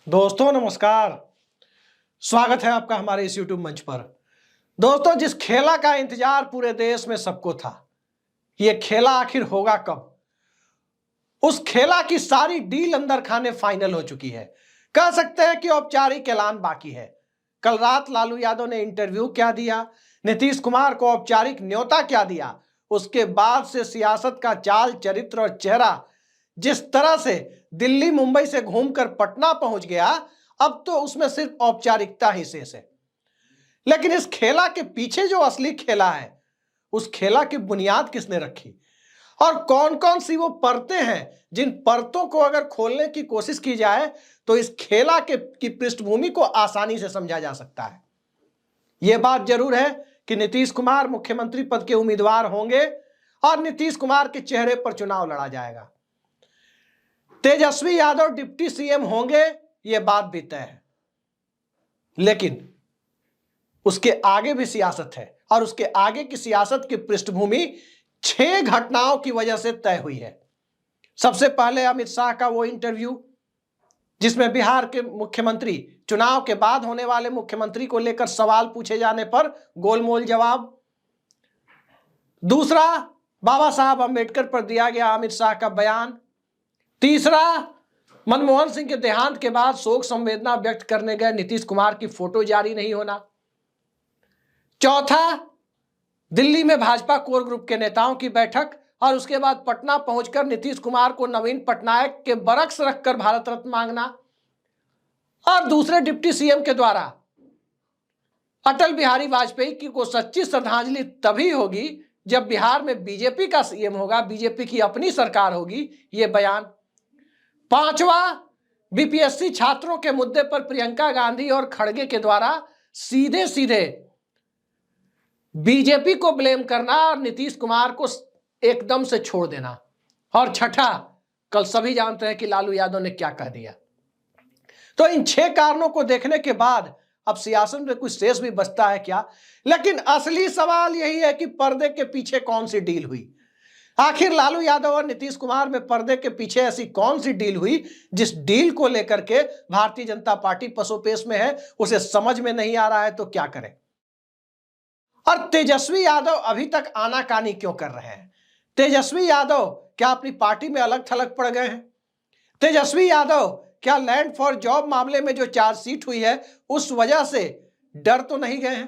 दोस्तों नमस्कार। स्वागत है आपका हमारे इस YouTube मंच पर। दोस्तों, जिस खेला का इंतजार पूरे देश में सबको था, यह खेला आखिर होगा कब? उस खेला की सारी डील अंदर खाने फाइनल हो चुकी है। कह सकते हैं कि औपचारिक ऐलान बाकी है। कल रात लालू यादव ने इंटरव्यू क्या दिया, नीतीश कुमार को औपचारिक न्योता क्या दिया, उसके बाद से सियासत का चाल चरित्र और चेहरा जिस तरह से दिल्ली मुंबई से घूमकर पटना पहुंच गया, अब तो उसमें सिर्फ औपचारिकता ही शेष है। लेकिन इस खेला के पीछे जो असली खेला है, उस खेला की बुनियाद किसने रखी और कौन कौन सी वो परतें हैं जिन परतों को अगर खोलने की कोशिश की जाए तो इस खेला की पृष्ठभूमि को आसानी से समझा जा सकता है। यह बात जरूर है कि नीतीश कुमार मुख्यमंत्री पद के उम्मीदवार होंगे और नीतीश कुमार के चेहरे पर चुनाव लड़ा जाएगा। तेजस्वी यादव डिप्टी सीएम होंगे, यह बात भी तय है। लेकिन उसके आगे भी सियासत है और उसके आगे की सियासत की पृष्ठभूमि 6 घटनाओं की वजह से तय हुई है। सबसे पहले अमित शाह का वो इंटरव्यू जिसमें बिहार के मुख्यमंत्री, चुनाव के बाद होने वाले मुख्यमंत्री को लेकर सवाल पूछे जाने पर गोलमोल जवाब। दूसरा, बाबा साहब अंबेडकर पर दिया गया अमित शाह का बयान। तीसरा, मनमोहन सिंह के देहांत के बाद शोक संवेदना व्यक्त करने गए नीतीश कुमार की फोटो जारी नहीं होना। चौथा, दिल्ली में भाजपा कोर ग्रुप के नेताओं की बैठक और उसके बाद पटना पहुंचकर नीतीश कुमार को नवीन पटनायक के बरक्स रखकर भारत रत्न मांगना। और दूसरे डिप्टी सीएम के द्वारा अटल बिहारी वाजपेयी को सच्ची श्रद्धांजलि तभी होगी जब बिहार में बीजेपी का सीएम होगा, बीजेपी की अपनी सरकार होगी, यह बयान। पांचवा, बीपीएससी छात्रों के मुद्दे पर प्रियंका गांधी और खड़गे के द्वारा सीधे सीधे बीजेपी को ब्लेम करना और नीतीश कुमार को एकदम से छोड़ देना। और छठा, कल सभी जानते हैं कि लालू यादव ने क्या कह दिया। तो इन 6 कारणों को देखने के बाद अब सियासत में कुछ शेष भी बचता है क्या? लेकिन असली सवाल यही है कि पर्दे के पीछे कौन सी डील हुई। आखिर लालू यादव और नीतीश कुमार में पर्दे के पीछे ऐसी कौन सी डील हुई जिस डील को लेकर के भारतीय जनता पार्टी पसोपेश में है, उसे समझ में नहीं आ रहा है तो क्या करें। और तेजस्वी यादव अभी तक आनाकानी क्यों कर रहे हैं? तेजस्वी यादव क्या अपनी पार्टी में अलग थलग पड़ गए हैं? तेजस्वी यादव क्या लैंड फॉर जॉब मामले में जो चार्जशीट हुई है उस वजह से डर तो नहीं गए हैं?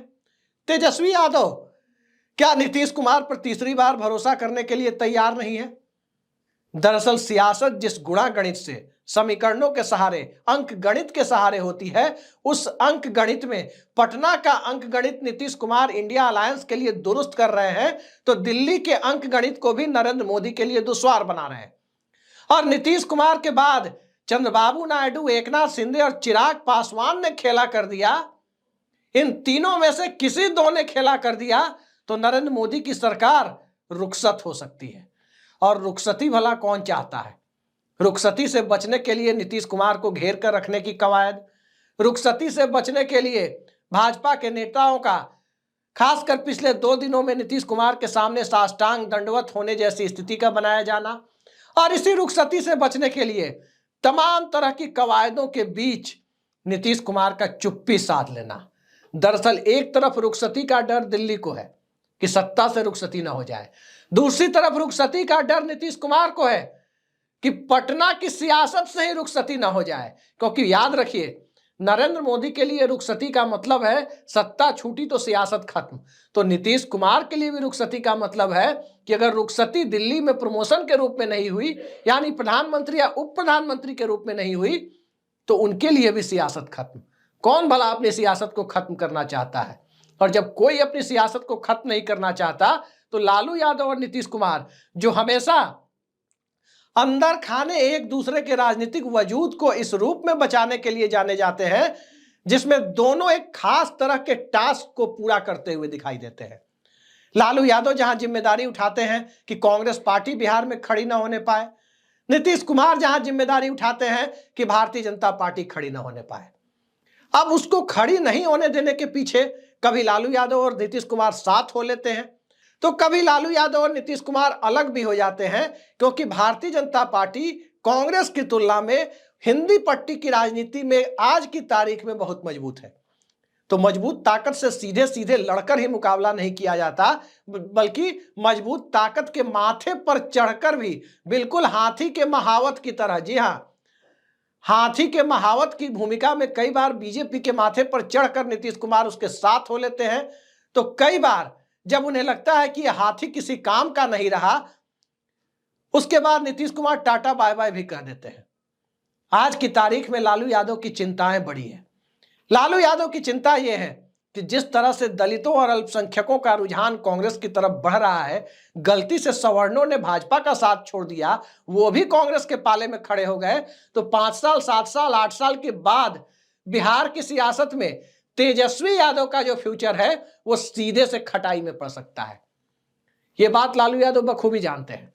तेजस्वी यादव क्या नीतीश कुमार पर तीसरी बार भरोसा करने के लिए तैयार नहीं है? दरअसल सियासत जिस गुणा गणित से, समीकरणों के सहारे, अंक गणित के सहारे होती है, उस अंक गणित में पटना का अंक गणित नीतीश कुमार इंडिया अलायंस के लिए दुरुस्त कर रहे हैं तो दिल्ली के अंक गणित को भी नरेंद्र मोदी के लिए दुश्वार बना रहे हैं। और नीतीश कुमार के बाद चंद्रबाबू नायडू, एकनाथ शिंदे और चिराग पासवान ने खेला कर दिया। इन तीनों में से किसी दो ने खेला कर दिया तो नरेंद्र मोदी की सरकार रुखसत हो सकती है। और रुखसती भला कौन चाहता है? रुखसती से बचने के लिए नीतीश कुमार को घेर कर रखने की कवायद, रुखसती से बचने के लिए भाजपा के नेताओं का, खासकर पिछले 2 दिनों में नीतीश कुमार के सामने साष्टांग दंडवत होने जैसी स्थिति का बनाया जाना, और इसी रुखसती से बचने के लिए तमाम तरह की कवायदों के बीच नीतीश कुमार का चुप्पी साध लेना। दरअसल एक तरफ रुखसती का डर दिल्ली को है कि सत्ता से रुखसती ना हो जाए, दूसरी तरफ रुखसती का डर नीतीश कुमार को है कि पटना की सियासत से ही रुखसती ना हो जाए। क्योंकि याद रखिए, नरेंद्र मोदी के लिए रुखसती का मतलब है सत्ता छूटी तो सियासत खत्म। तो नीतीश कुमार के लिए भी रुखसती का मतलब है कि अगर रुखसती दिल्ली में प्रमोशन के रूप में नहीं हुई, यानी प्रधानमंत्री या उप प्रधानमंत्री के रूप में नहीं हुई, तो उनके लिए भी सियासत खत्म। कौन भला अपनी सियासत को खत्म करना चाहता है? और जब कोई अपनी सियासत को खत्म नहीं करना चाहता तो लालू यादव और नीतीश कुमार, जो हमेशा अंदर खाने एक दूसरे के राजनीतिक वजूद को इस रूप में बचाने के लिए जाने जाते हैं जिसमें दोनों एक खास तरह के टास्क को पूरा करते हुए दिखाई देते हैं। लालू यादव जहां जिम्मेदारी उठाते हैं कि कांग्रेस पार्टी बिहार में खड़ी ना होने पाए, नीतीश कुमार जहां जिम्मेदारी उठाते हैं कि भारतीय जनता पार्टी खड़ी ना होने पाए। अब उसको खड़ी नहीं होने देने के पीछे कभी लालू यादव और नीतीश कुमार साथ हो लेते हैं तो कभी लालू यादव और नीतीश कुमार अलग भी हो जाते हैं, क्योंकि भारतीय जनता पार्टी कांग्रेस की तुलना में हिंदी पट्टी की राजनीति में आज की तारीख में बहुत मजबूत है। तो मजबूत ताकत से सीधे सीधे लड़कर ही मुकाबला नहीं किया जाता, बल्कि मजबूत ताकत के माथे पर चढ़कर भी बिल्कुल हाथी के महावत की तरह, जी हां, हाथी के महावत की भूमिका में कई बार बीजेपी के माथे पर चढ़कर नीतीश कुमार उसके साथ हो लेते हैं। तो कई बार जब उन्हें लगता है कि यह हाथी किसी काम का नहीं रहा, उसके बाद Nitish Kumar tata bye bye भी कह देते हैं। आज की तारीख में लालू यादव की चिंताएं बड़ी है। लालू यादव की चिंता यह है कि जिस तरह से दलितों और अल्पसंख्यकों का रुझान कांग्रेस की तरफ बढ़ रहा है, गलती से सवर्णों ने भाजपा का साथ छोड़ दिया, वो भी कांग्रेस के पाले में खड़े हो गए, तो 5 साल 7 साल 8 साल के बाद बिहार की सियासत में तेजस्वी यादव का जो फ्यूचर है वो सीधे से खटाई में पड़ सकता है। ये बात लालू यादव बखूबी जानते हैं।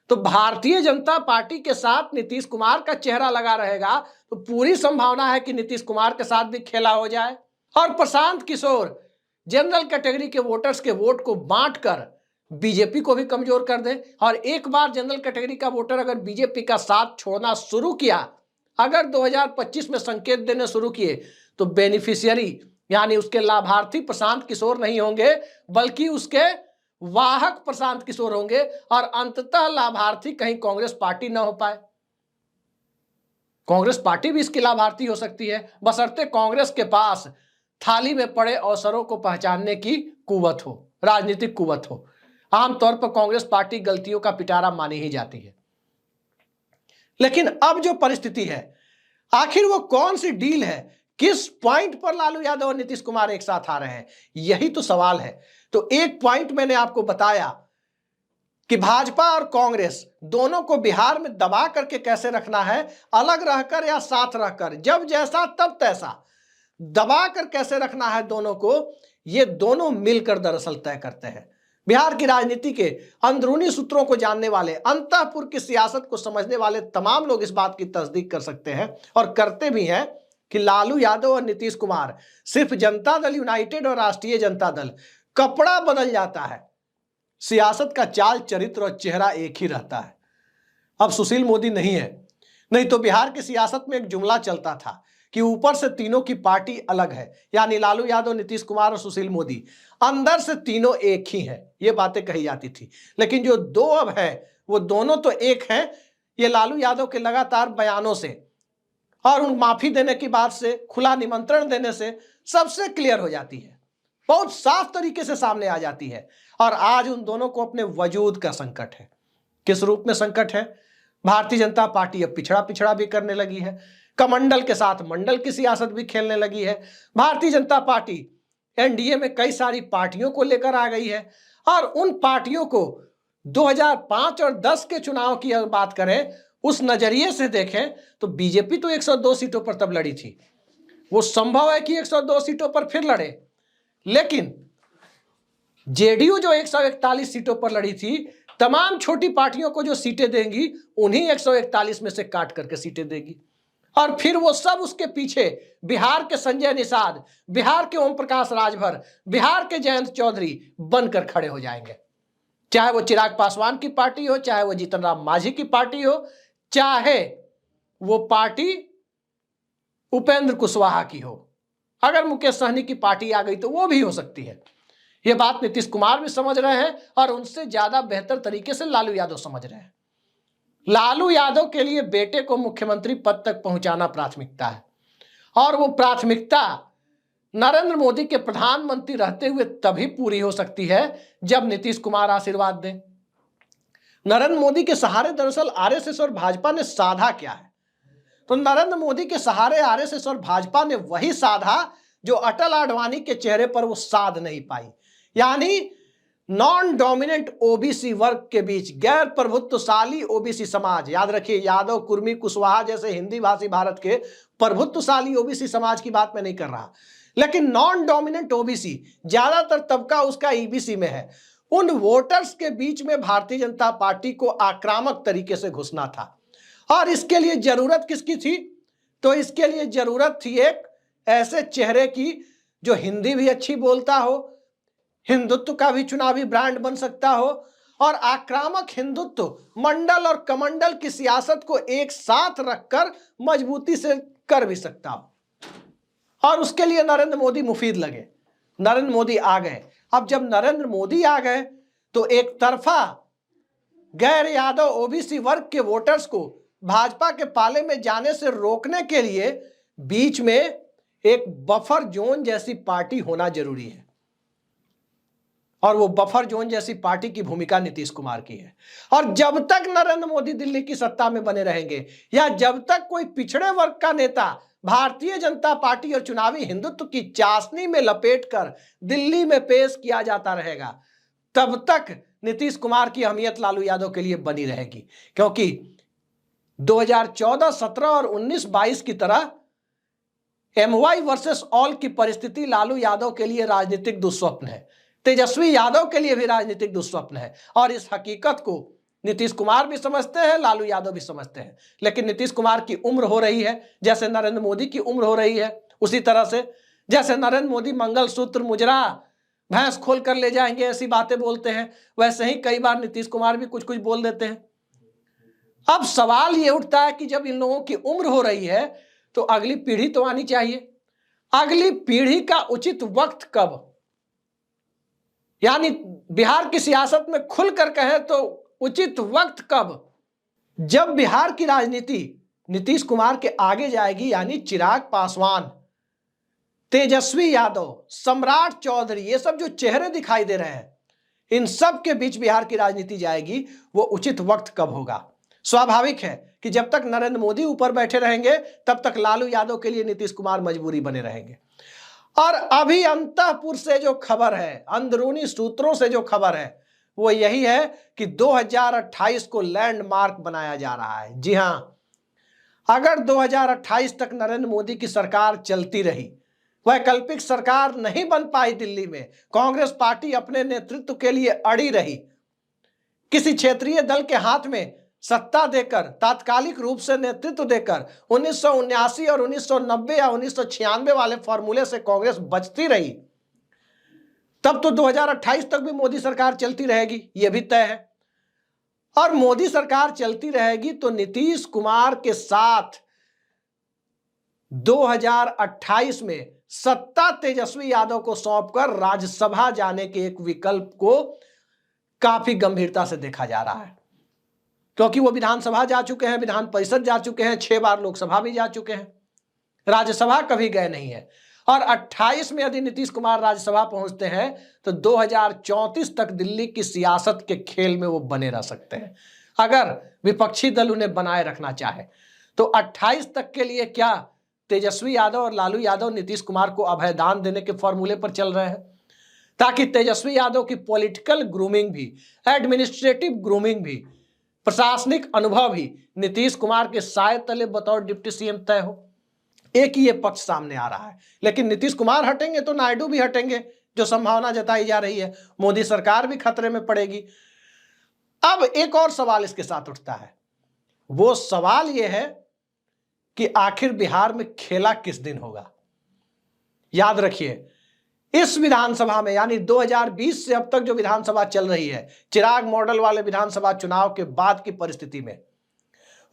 तो भारतीय जनता पार्टी के साथ नीतीश कुमार का चेहरा लगा रहेगा, तो पूरी संभावना है कि नीतीश कुमार के साथ भी खेला हो जाए और प्रशांत किशोर जनरल कैटेगरी के वोटर्स के वोट को बांटकर बीजेपी को भी कमजोर कर दे। और एक बार जनरल कैटेगरी का वोटर अगर बीजेपी का साथ छोड़ना शुरू किया, अगर 2025 में संकेत देने शुरू किए, तो बेनिफिशियरी यानी उसके लाभार्थी प्रशांत किशोर नहीं होंगे, बल्कि उसके वाहक प्रशांत किशोर होंगे और अंततः लाभार्थी कहीं कांग्रेस पार्टी ना हो पाए। कांग्रेस पार्टी भी इसकी लाभार्थी हो सकती है, बशर्ते कांग्रेस के पास थाली में पड़े अवसरों को पहचानने की कुवत हो, राजनीतिक कुवत हो। आमतौर पर कांग्रेस पार्टी गलतियों का पिटारा मानी ही जाती है। लेकिन अब जो परिस्थिति है, आखिर वो कौन सी डील है, किस पॉइंट पर लालू यादव और नीतीश कुमार एक साथ आ रहे हैं, यही तो सवाल है। तो एक पॉइंट मैंने आपको बताया कि भाजपा और कांग्रेस दोनों को बिहार में दबा करके कैसे रखना है, अलग रहकर या साथ रहकर, जब जैसा तब तैसा, दबा कर कैसे रखना है दोनों को, ये दोनों मिलकर दरअसल तय करते हैं। बिहार की राजनीति के अंदरूनी सूत्रों को जानने वाले, अंतःपुर की सियासत को समझने वाले तमाम लोग इस बात की तस्दीक कर सकते हैं और करते भी हैं कि लालू यादव और नीतीश कुमार सिर्फ जनता दल यूनाइटेड और राष्ट्रीय जनता दल, कपड़ा बदल जाता है, सियासत का चाल चरित्र और चेहरा एक ही रहता है। अब सुशील मोदी नहीं है, नहीं तो बिहार की सियासत में एक जुमला चलता था कि ऊपर से तीनों की पार्टी अलग है, यानी लालू यादव, नीतीश कुमार और सुशील मोदी, अंदर से तीनों एक ही हैं, ये बातें कही जाती थी। लेकिन जो दो अब है वो दोनों तो एक हैं। ये लालू यादव के लगातार बयानों से और उन माफी देने की बात से, खुला निमंत्रण देने से सबसे क्लियर हो जाती है, बहुत साफ तरीके से सामने आ जाती है। और आज उन दोनों को अपने वजूद का संकट है। किस रूप में संकट है? भारतीय जनता पार्टी अब पिछड़ा पिछड़ा भी करने लगी है, कमंडल के साथ मंडल की सियासत भी खेलने लगी है। भारतीय जनता पार्टी एनडीए में कई सारी पार्टियों को लेकर आ गई है और उन पार्टियों को 2005 और 10 के चुनाव की अगर बात करें, उस नजरिए से देखें तो बीजेपी तो 102 सीटों पर तब लड़ी थी, वो संभव है कि 102 सीटों पर फिर लड़े, लेकिन जेडीयू जो 141 सीटों पर लड़ी थी, तमाम छोटी पार्टियों को जो सीटें देंगी उन्हीं 141 में से काट करके सीटें देगी और फिर वो सब उसके पीछे बिहार के संजय निषाद, बिहार के ओम प्रकाश राजभर, बिहार के जयंत चौधरी बनकर खड़े हो जाएंगे। चाहे वो चिराग पासवान की पार्टी हो, चाहे वो जीतन राम मांझी की पार्टी हो, चाहे वो पार्टी उपेंद्र कुशवाहा की हो। अगर मुकेश सहनी की पार्टी आ गई तो वो भी हो सकती है। ये बात नीतीश कुमार भी समझ रहे हैं और उनसे ज्यादा बेहतर तरीके से लालू यादव समझ रहे हैं। लालू यादव के लिए बेटे को मुख्यमंत्री पद तक पहुंचाना प्राथमिकता है और वो प्राथमिकता नरेंद्र मोदी के प्रधानमंत्री रहते हुए तभी पूरी हो सकती है जब नीतीश कुमार आशीर्वाद दें। नरेंद्र मोदी के सहारे दरअसल आरएसएस और भाजपा ने साधा क्या है? तो नरेंद्र मोदी के सहारे आरएसएस और भाजपा ने वही साधा जो अटल आडवाणी के चेहरे पर वो साध नहीं पाई, यानी नॉन डोमिनेंट ओबीसी वर्ग के बीच गैर प्रभुत्वशाली ओबीसी समाज। याद रखिए, यादव, कुर्मी, कुशवाहा जैसे हिंदी भाषी भारत के प्रभुत्वशाली ओबीसी समाज की बात मैं नहीं कर रहा, लेकिन नॉन डोमिनेंट ओबीसी, ज्यादातर तबका उसका ईबीसी में है, उन वोटर्स के बीच में भारतीय जनता पार्टी को आक्रामक तरीके से घुसना था। और इसके लिए जरूरत किसकी थी? तो इसके लिए जरूरत थी एक ऐसे चेहरे की जो हिंदी भी अच्छी बोलता हो, हिंदुत्व का भी चुनावी ब्रांड बन सकता हो और आक्रामक हिंदुत्व मंडल और कमंडल की सियासत को एक साथ रखकर मजबूती से कर भी सकता हो। और उसके लिए नरेंद्र मोदी मुफीद लगे, नरेंद्र मोदी आ गए। अब जब नरेंद्र मोदी आ गए तो एक तरफा गैर यादव ओबीसी वर्ग के वोटर्स को भाजपा के पाले में जाने से रोकने के लिए बीच में एक बफर जोन जैसी पार्टी होना जरूरी है, और वो बफर जोन जैसी पार्टी की भूमिका नीतीश कुमार की है। और जब तक नरेंद्र मोदी दिल्ली की सत्ता में बने रहेंगे या जब तक कोई पिछड़े वर्ग का नेता भारतीय जनता पार्टी और चुनावी हिंदुत्व की चाशनी में लपेटकर दिल्ली में पेश किया जाता रहेगा, तब तक नीतीश कुमार की अहमियत लालू यादव के लिए बनी रहेगी। क्योंकि 2014, 17 और 19, 22 की तरह MY वर्सेस ऑल की परिस्थिति लालू यादव के लिए राजनीतिक दुस्वप्न है, तेजस्वी यादव के लिए भी राजनीतिक दुस्वप्न है। और इस हकीकत को नीतीश कुमार भी समझते हैं, लालू यादव भी समझते हैं। लेकिन नीतीश कुमार की उम्र हो रही है जैसे नरेंद्र मोदी की उम्र हो रही है, उसी तरह से जैसे नरेंद्र मोदी मंगलसूत्र, मुजरा, भैंस खोल कर ले जाएंगे ऐसी बातें बोलते हैं, वैसे ही कई बार नीतीश कुमार भी कुछ कुछ बोल देते हैं। अब सवाल यह उठता है कि जब इन लोगों की उम्र हो रही है तो अगली पीढ़ी तो आनी चाहिए। अगली पीढ़ी का उचित वक्त कब, यानी बिहार की सियासत में खुलकर कहें तो उचित वक्त कब, जब बिहार की राजनीति नीतीश कुमार के आगे जाएगी, यानी चिराग पासवान, तेजस्वी यादव, सम्राट चौधरी, ये सब जो चेहरे दिखाई दे रहे हैं, इन सब के बीच बिहार की राजनीति जाएगी, वो उचित वक्त कब होगा। स्वाभाविक है कि जब तक नरेंद्र मोदी ऊपर बैठे रहेंगे तब तक लालू यादव के लिए नीतीश कुमार मजबूरी बने रहेंगे। और अभी अंतःपुर से जो खबर है, अंदरूनी सूत्रों से जो खबर है, वो यही है कि 2028 को लैंडमार्क बनाया जा रहा है। जी हां, अगर 2028 तक नरेंद्र मोदी की सरकार चलती रही, वैकल्पिक सरकार नहीं बन पाई दिल्ली में, कांग्रेस पार्टी अपने नेतृत्व के लिए अड़ी रही, किसी क्षेत्रीय दल के हाथ में सत्ता देकर, तात्कालिक रूप से नेतृत्व देकर 1979 और 1990 या 1996 वाले फॉर्मूले से कांग्रेस बचती रही, तब तो 2028 तक भी मोदी सरकार चलती रहेगी, यह भी तय है। और मोदी सरकार चलती रहेगी तो नीतीश कुमार के साथ 2028 में सत्ता तेजस्वी यादव को सौंपकर राज्यसभा जाने के एक विकल्प को काफी गंभीरता से देखा जा रहा है। क्योंकि वो विधानसभा जा चुके हैं, विधान परिषद जा चुके हैं, 6 बार लोकसभा भी जा चुके हैं, राज्यसभा कभी गए नहीं है। और 28 में यदि नीतीश कुमार राज्यसभा पहुंचते हैं तो 2034 तक दिल्ली की सियासत के खेल में वो बने रह सकते हैं, अगर विपक्षी दल उन्हें बनाए रखना चाहे तो। 28 तक के लिए क्या तेजस्वी यादव और लालू यादव नीतीश कुमार को अभयदान देने के फॉर्मूले पर चल रहे हैं, ताकि तेजस्वी यादव की पॉलिटिकल ग्रूमिंग भी, एडमिनिस्ट्रेटिव ग्रूमिंग भी, प्रशासनिक अनुभव भी नीतीश कुमार के साए तले बतौर डिप्टी सीएम तय हो। एक ही ये पक्ष सामने आ रहा है। लेकिन नीतीश कुमार हटेंगे तो नायडू भी हटेंगे, जो संभावना जताई जा रही है, मोदी सरकार भी खतरे में पड़ेगी। अब एक और सवाल इसके साथ उठता है, वो सवाल यह है कि आखिर बिहार में खेला किस दिन होगा। याद रखिए, इस विधानसभा में, यानी 2020 से अब तक जो विधानसभा चल रही है, चिराग मॉडल वाले विधानसभा चुनाव के बाद की परिस्थिति में,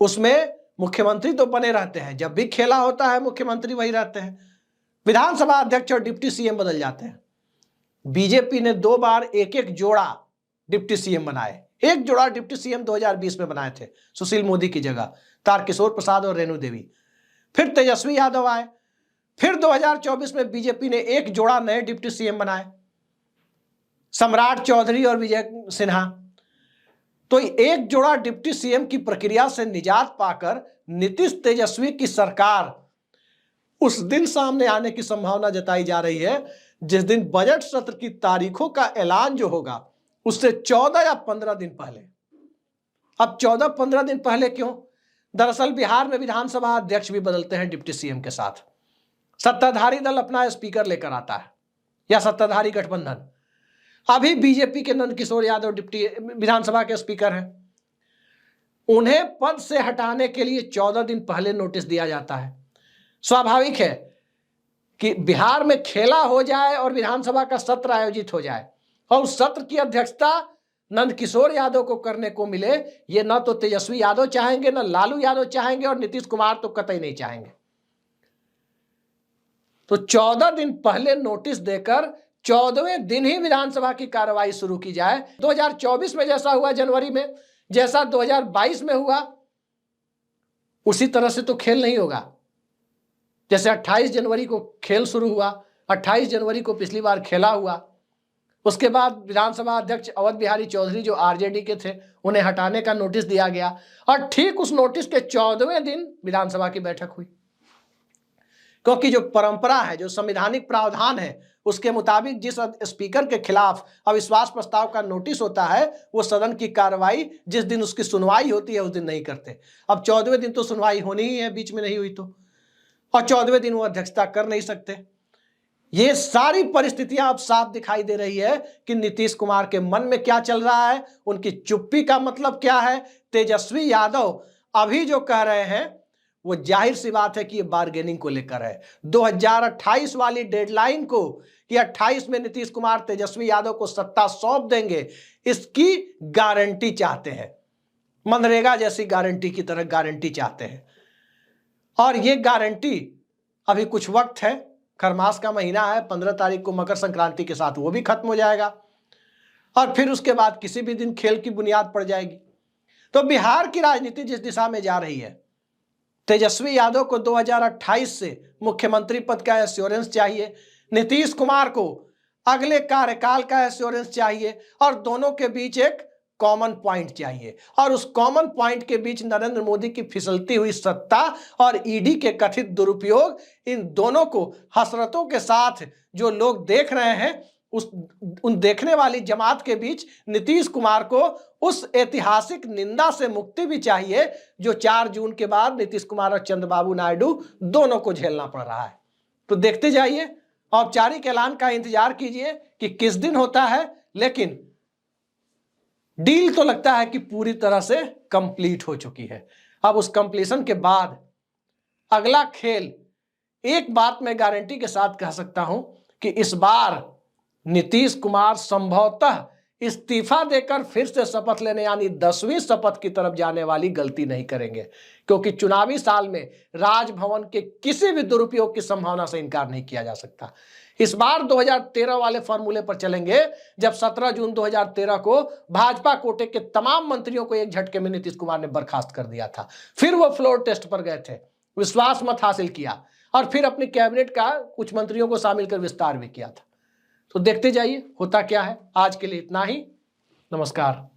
उसमें मुख्यमंत्री तो बने रहते हैं, जब भी खेला होता है मुख्यमंत्री वही रहते हैं, विधानसभा अध्यक्ष और डिप्टी सीएम बदल जाते हैं। बीजेपी ने 2 बार एक एक जोड़ा डिप्टी सीएम बनाए। एक जोड़ा डिप्टी सीएम 2020 में बनाए थे, सुशील मोदी की जगह तारकिशोर प्रसाद और रेणु देवी। फिर तेजस्वी यादव आए, फिर 2024 में बीजेपी ने एक जोड़ा नए डिप्टी सीएम बनाए, सम्राट चौधरी और विजय सिन्हा। तो एक जोड़ा डिप्टी सीएम की प्रक्रिया से निजात पाकर नीतीश तेजस्वी की सरकार उस दिन सामने आने की संभावना जताई जा रही है जिस दिन बजट सत्र की तारीखों का ऐलान जो होगा उससे 14 या 15 दिन पहले। अब 14-15 दिन पहले क्यों? दरअसल बिहार में विधानसभा अध्यक्ष भी बदलते हैं डिप्टी सीएम के साथ। सत्ताधारी दल अपना स्पीकर लेकर आता है या सत्ताधारी गठबंधन। अभी बीजेपी के नंद किशोर यादव डिप्टी विधानसभा के स्पीकर हैं, उन्हें पद से हटाने के लिए 14 दिन पहले नोटिस दिया जाता है। स्वाभाविक है कि बिहार में खेला हो जाए और विधानसभा का सत्र आयोजित हो जाए और उस सत्र की अध्यक्षता नंदकिशोर यादव को करने को मिले, ये न तो तेजस्वी यादव चाहेंगे, न लालू यादव चाहेंगे, और नीतीश कुमार तो कतई नहीं चाहेंगे। तो 14 दिन पहले नोटिस देकर 14वें दिन ही विधानसभा की कार्रवाई शुरू की जाए। 2024 में जैसा हुआ जनवरी में, जैसा 2022 में हुआ, उसी तरह से तो खेल नहीं होगा। जैसे 28 जनवरी को खेल शुरू हुआ, 28 जनवरी को पिछली बार खेला हुआ, उसके बाद विधानसभा अध्यक्ष अवध बिहारी चौधरी जो आरजेडी के थे, उन्हें हटाने का नोटिस दिया गया, और ठीक उस नोटिस के 14वें दिन विधानसभा की बैठक हुई। क्योंकि जो परंपरा है, जो संवैधानिक प्रावधान है, उसके मुताबिक जिस स्पीकर के खिलाफ अविश्वास प्रस्ताव का नोटिस होता है, वो सदन की कार्रवाई जिस दिन उसकी सुनवाई होती है उस दिन नहीं करते। अब 14वें दिन तो सुनवाई होनी ही है, बीच में नहीं हुई तो, और 14वें दिन वो अध्यक्षता कर नहीं सकते। ये सारी परिस्थितियां अब साफ दिखाई दे रही है कि नीतीश कुमार के मन में क्या चल रहा है, उनकी चुप्पी का मतलब क्या है। तेजस्वी यादव अभी जो कह रहे हैं वो जाहिर सी बात है कि ये बार्गेनिंग को लेकर है। 2028 वाली डेडलाइन को कि 28 में नीतीश कुमार तेजस्वी यादव को सत्ता सौंप देंगे, इसकी गारंटी चाहते हैं। मनरेगा जैसी गारंटी की तरह गारंटी चाहते हैं। और ये गारंटी अभी कुछ वक्त है, खरमास का महीना है, 15 तारीख को मकर संक्रांति के साथ वो भी खत्म हो जाएगा, और फिर उसके बाद किसी भी दिन खेल की बुनियाद पड़ जाएगी। तो बिहार की राजनीति जिस दिशा में जा रही है, तेजस्वी यादव को 2028 से मुख्यमंत्री पद का एश्योरेंस चाहिए, नीतीश कुमार को अगले कार्यकाल का एश्योरेंस चाहिए, और दोनों के बीच एक कॉमन पॉइंट चाहिए। और उस कॉमन पॉइंट के बीच नरेंद्र मोदी की फिसलती हुई सत्ता और ईडी के कथित दुरुपयोग, इन दोनों को हसरतों के साथ जो लोग देख रहे हैं, उन देखने वाली जमात के बीच नीतीश कुमार को उस ऐतिहासिक निंदा से मुक्ति भी चाहिए जो 4 जून के बाद नीतीश कुमार और चंद्रबाबू नायडू दोनों को झेलना पड़ रहा है। तो देखते जाइए, औपचारिक ऐलान का इंतजार कीजिए कि किस दिन होता है, लेकिन डील तो लगता है कि पूरी तरह से कंप्लीट हो चुकी है। अब उस कंप्लीशन के बाद अगला खेल, एक बात मैं गारंटी के साथ कह सकता हूं कि इस बार नीतीश कुमार संभवतः इस्तीफा देकर फिर से शपथ लेने यानी 10वीं शपथ की तरफ जाने वाली गलती नहीं करेंगे, क्योंकि चुनावी साल में राजभवन के किसी भी दुरुपयोग की संभावना से इनकार नहीं किया जा सकता। इस बार 2013 वाले फॉर्मूले पर चलेंगे, जब 17 जून 2013 को भाजपा कोटे के तमाम मंत्रियों को एक झटके में नीतीश कुमार ने बर्खास्त कर दिया था। फिर वो फ्लोर टेस्ट पर गए थे, विश्वास मत हासिल किया, और फिर अपनी कैबिनेट का कुछ मंत्रियों को शामिल कर विस्तार भी किया था। तो देखते जाइए होता क्या है। आज के लिए इतना ही, नमस्कार।